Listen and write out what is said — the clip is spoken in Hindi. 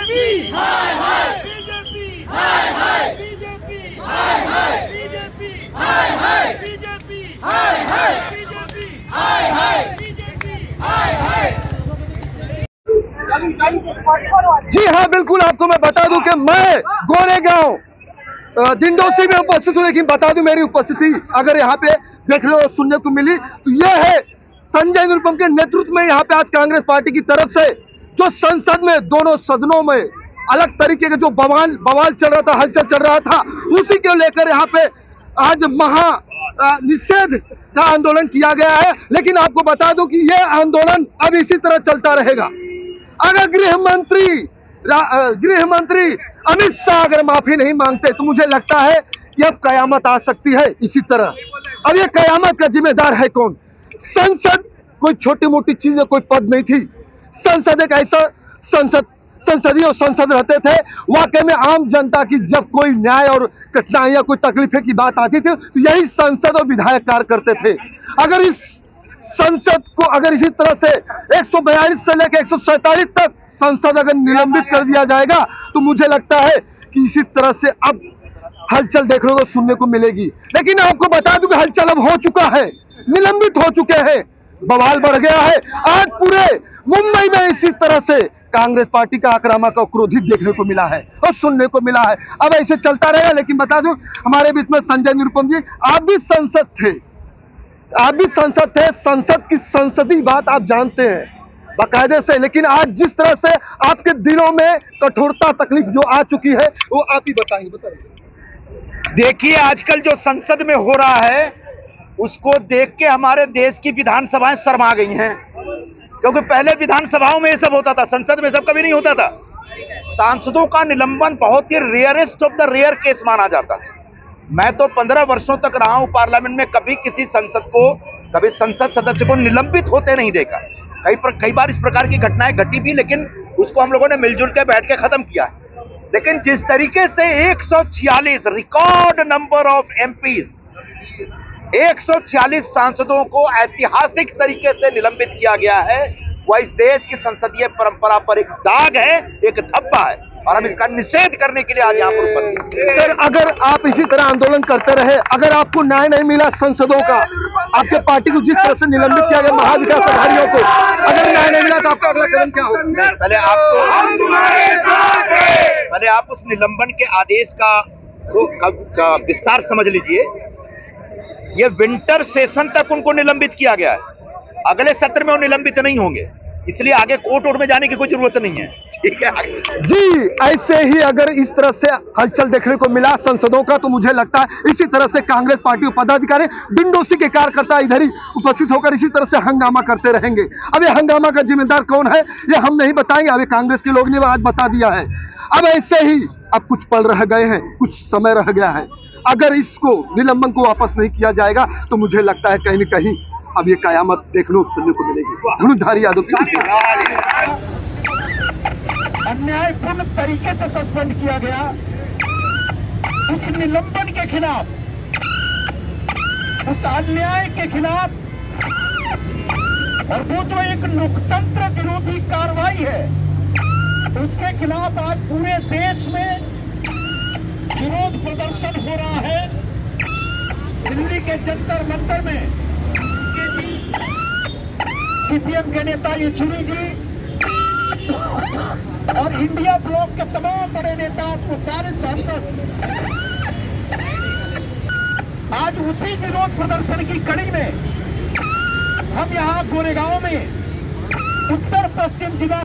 बीजेपी हाय हाय बीजेपी हाय हाय बीजेपी हाय हाय बीजेपी हाय हाय बीजेपी हाय हाय बीजेपी हाय हाय बीजेपी हाय हाय। जी हाँ, बिल्कुल आपको मैं बता दूं कि मैं गोरेगांव दिंडोसी में उपस्थित हूँ, लेकिन बता दूं मेरी उपस्थिति अगर यहाँ पे देखने और सुनने को मिली तो यह है संजय निरुपम के नेतृत्व में यहाँ पे आज कांग्रेस पार्टी की तरफ से जो संसद में दोनों सदनों में अलग तरीके का जो बवाल चल रहा था, हलचल चल रहा था, उसी को लेकर यहाँ पे आज महा निषेध का आंदोलन किया गया है। लेकिन आपको बता दूं कि यह आंदोलन अब इसी तरह चलता रहेगा। अगर गृह मंत्री अमित शाह अगर माफी नहीं मांगते तो मुझे लगता है कि अब कयामत आ सकती है इसी तरह। अब ये कयामत का जिम्मेदार है कौन? संसद कोई छोटी मोटी चीज, कोई पद नहीं थी। संसद एक ऐसा संसदीय संसद रहते थे, वाकई में आम जनता की जब कोई न्याय और कठिनाइयां, कोई तकलीफें की बात आती थी तो यही संसद और विधायक कार्य करते थे। अगर इस संसद को अगर इसी तरह से 142 से लेकर 147 तक संसद अगर निलंबित कर दिया जाएगा तो मुझे लगता है कि इसी तरह से अब हलचल देखने को सुनने को मिलेगी। लेकिन आपको बता दूं कि हलचल अब हो चुका है, निलंबित हो चुके हैं, बवाल बढ़ गया है। आज पूरे मुंबई में इसी तरह से कांग्रेस पार्टी का आक्रामक और क्रोधित देखने को मिला है और सुनने को मिला है। अब ऐसे चलता रहेगा। लेकिन बता दूं हमारे बीच में संजय निरुपम जी, आप भी सांसद थे, संसद की संसदीय बात आप जानते हैं बाकायदे से। लेकिन आज जिस तरह से आपके दिलों में कठोरता, तकलीफ जो आ चुकी है वो आप ही बताइए। देखिए, आजकल जो संसद में हो रहा है उसको देख के हमारे देश की विधानसभाएं शर्मा गई हैं, क्योंकि पहले विधानसभाओं में ये सब होता था, संसद में सब कभी नहीं होता था। सांसदों का निलंबन बहुत ही rarest of the rare case माना जाता था। मैं तो 15 वर्षों तक रहा हूं पार्लियामेंट में, कभी किसी कभी संसद सदस्य को निलंबित होते नहीं देखा। कई बार इस प्रकार की घटनाएं घटी भी, लेकिन उसको हम लोगों ने मिलजुल के बैठ के खत्म किया है। लेकिन जिस तरीके से 146 रिकॉर्ड नंबर ऑफ एमपीज, 146 सांसदों को ऐतिहासिक तरीके से निलंबित किया गया है, वह इस देश की संसदीय परंपरा पर एक दाग है, एक धब्बा है, और हम इसका निषेध करने के लिए आज यहाँ पर उपस्थित हैं। सर, अगर आप इसी तरह आंदोलन करते रहे, अगर आपको न्याय नहीं मिला संसदों का, आपके पार्टी को जिस तरह से निलंबित किया गया, महाविकास अघाड़ियों को अगर न्याय नहीं मिला तो आपका अगला कदम क्या होगा? पहले आप उस निलंबन के आदेश का विस्तार समझ लीजिए। ये विंटर सेशन तक उनको निलंबित किया गया है, अगले सत्र में वो निलंबित नहीं होंगे, इसलिए आगे कोर्ट में जाने की कोई जरूरत नहीं है। ठीक है जी, ऐसे ही अगर इस तरह से हलचल देखने को मिला संसदों का तो मुझे लगता है इसी तरह से कांग्रेस पार्टी पदाधिकारी, डिंडोसी के कार्यकर्ता इधर ही उपस्थित होकर इसी तरह से हंगामा करते रहेंगे। अब ये हंगामा का जिम्मेदार कौन है ये हम नहीं बताएंगे, अभी कांग्रेस के लोग ने आज बता दिया है। अब ऐसे ही अब कुछ पल रह गए हैं, कुछ समय रह गया है। अगर इसको निलंबन को वापस नहीं किया जाएगा तो मुझे लगता है कहीं न कहीं अब ये कयामत देखने सुनने को मिलेगी। धनुधारी यादव अन्यायपूर्ण तरीके से सस्पेंड किया गया, उस निलंबन के खिलाफ, उस अन्याय के खिलाफ, और वो जो एक लोकतंत्र विरोधी कार्रवाई है उसके खिलाफ आज पूरे देश में विरोध प्रदर्शन हो रहा है। दिल्ली के जंतर मंतर में सीपीएम के नेता येचुरी जी और इंडिया ब्लॉक के तमाम बड़े नेता, वो सारे सांसद आज उसी विरोध प्रदर्शन की कड़ी में हम यहाँ गोरेगांव में उत्तर पश्चिम जिला